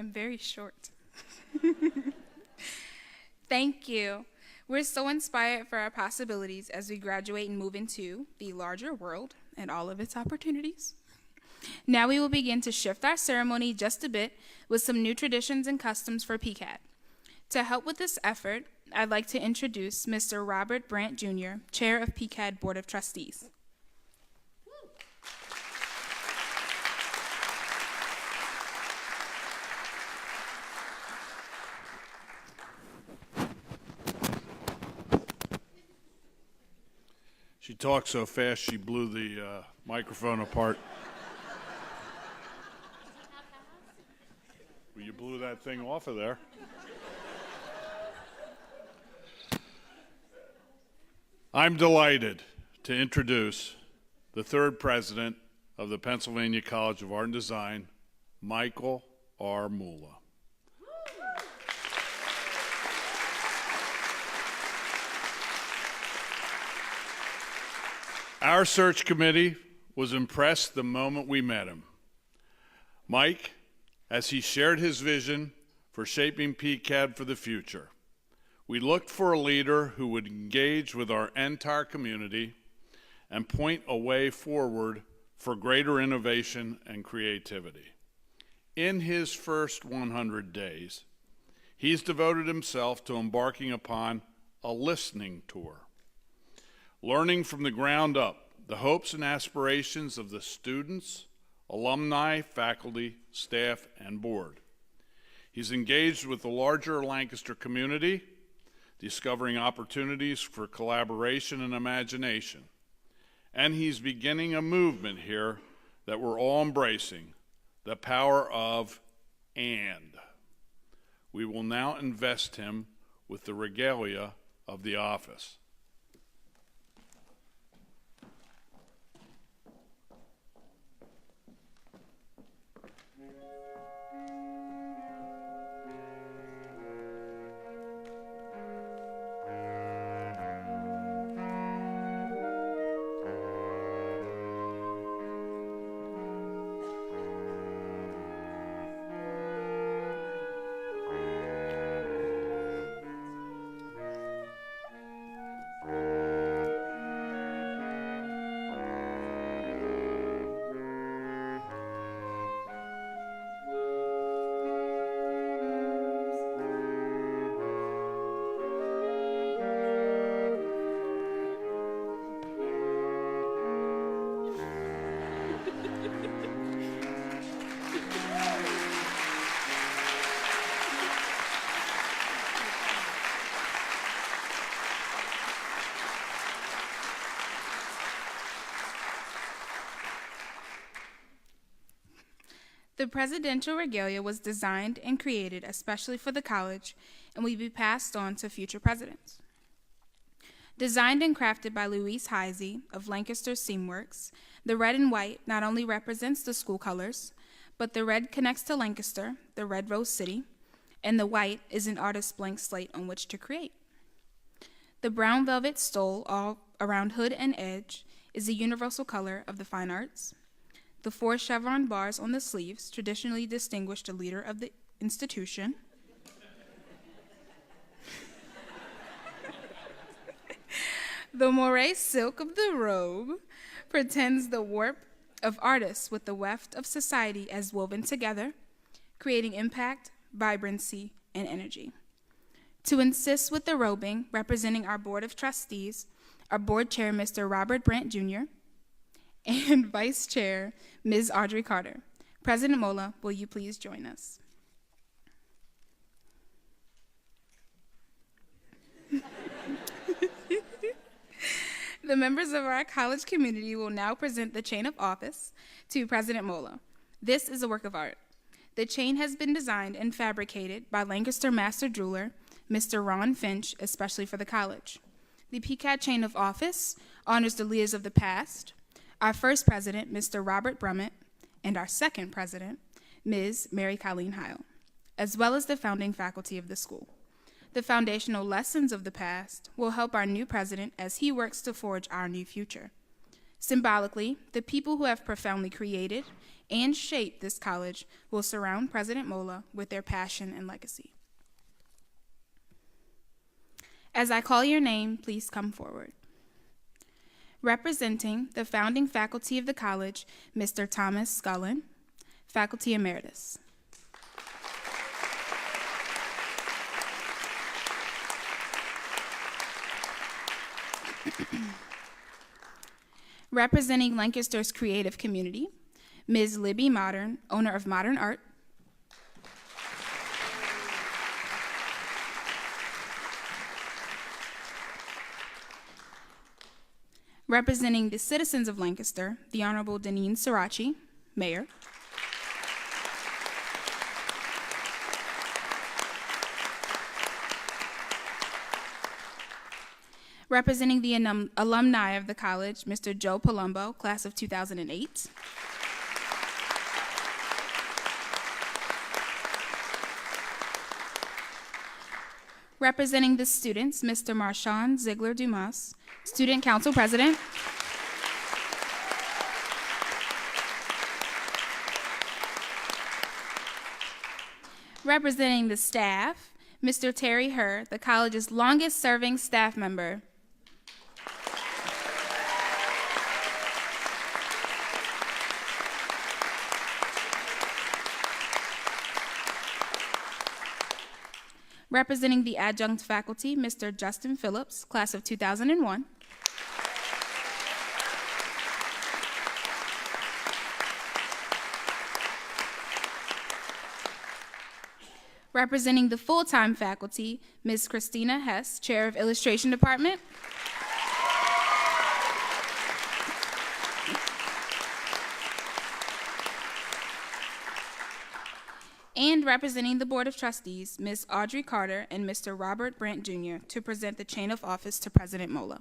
I'm very short. Thank you. We're so inspired for our possibilities as we graduate and move into the larger world and all of its opportunities. Now we will begin to shift our ceremony just a bit with some new traditions and customs for PCAD. To help with this effort, I'd like to introduce Mr. Robert Brandt Jr., Chair of PCAD Board of Trustees. She talked so fast she blew the microphone apart. Well, you blew that thing off of there. I'm delighted to introduce the third president of the Pennsylvania College of Art and Design, Michael R. Molla. Our search committee was impressed the moment we met him. Mike, as he shared his vision for shaping PCAD for the future, we looked for a leader who would engage with our entire community and point a way forward for greater innovation and creativity. In his first 100 days, he's devoted himself to embarking upon a listening tour, learning from the ground up the hopes and aspirations of the students, alumni, faculty, staff, and board. He's engaged with the larger Lancaster community, discovering opportunities for collaboration and imagination. And he's beginning a movement here that we're all embracing, the power of and. We will now invest him with the regalia of the office. The presidential regalia was designed and created especially for the college and will be passed on to future presidents. Designed and crafted by Louise Heisey of Lancaster Seamworks, the red and white not only represents the school colors, but the red connects to Lancaster, the Red Rose City, and the white is an artist's blank slate on which to create. The brown velvet stole all around hood and edge is the universal color of the fine arts. The 4 chevron bars on the sleeves traditionally distinguish the leader of the institution. The moire silk of the robe pretends the warp of artists with the weft of society as woven together, creating impact, vibrancy, and energy. To assist with the robing, representing our Board of Trustees, our Board Chair, Mr. Robert Brandt Jr., and Vice Chair, Ms. Audrey Carter. President Molla, will you please join us? The members of our college community will now present the Chain of Office to President Molla. This is a work of art. The chain has been designed and fabricated by Lancaster Master Jeweler, Mr. Ron Finch, especially for the college. The PCAD Chain of Office honors the leaders of the past, our first president, Mr. Robert Brummett, and our second president, Ms. Mary Colleen Heil, as well as the founding faculty of the school. The foundational lessons of the past will help our new president as he works to forge our new future. Symbolically, the people who have profoundly created and shape this college will surround President Molla with their passion and legacy. As I call your name, please come forward. Representing the founding faculty of the college, Mr. Thomas Scullin, Faculty Emeritus. Representing Lancaster's creative community, Ms. Libby Modern, owner of Modern Art. Representing the citizens of Lancaster, the Honorable Deneen Sirachi, Mayor. Representing the alumni of the college, Mr. Joe Palumbo, class of 2008. Representing the students, Mr. Marshawn Ziegler Dumas, Student Council President. Representing the staff, Mr. Terry Herr, the college's longest-serving staff member. Representing the adjunct faculty, Mr. Justin Phillips, class of 2001. Representing the full-time faculty, Ms. Christina Hess, Chair of Illustration Department. And representing the Board of Trustees, Ms. Audrey Carter and Mr. Robert Brandt Jr. to present the chain of office to President Molla.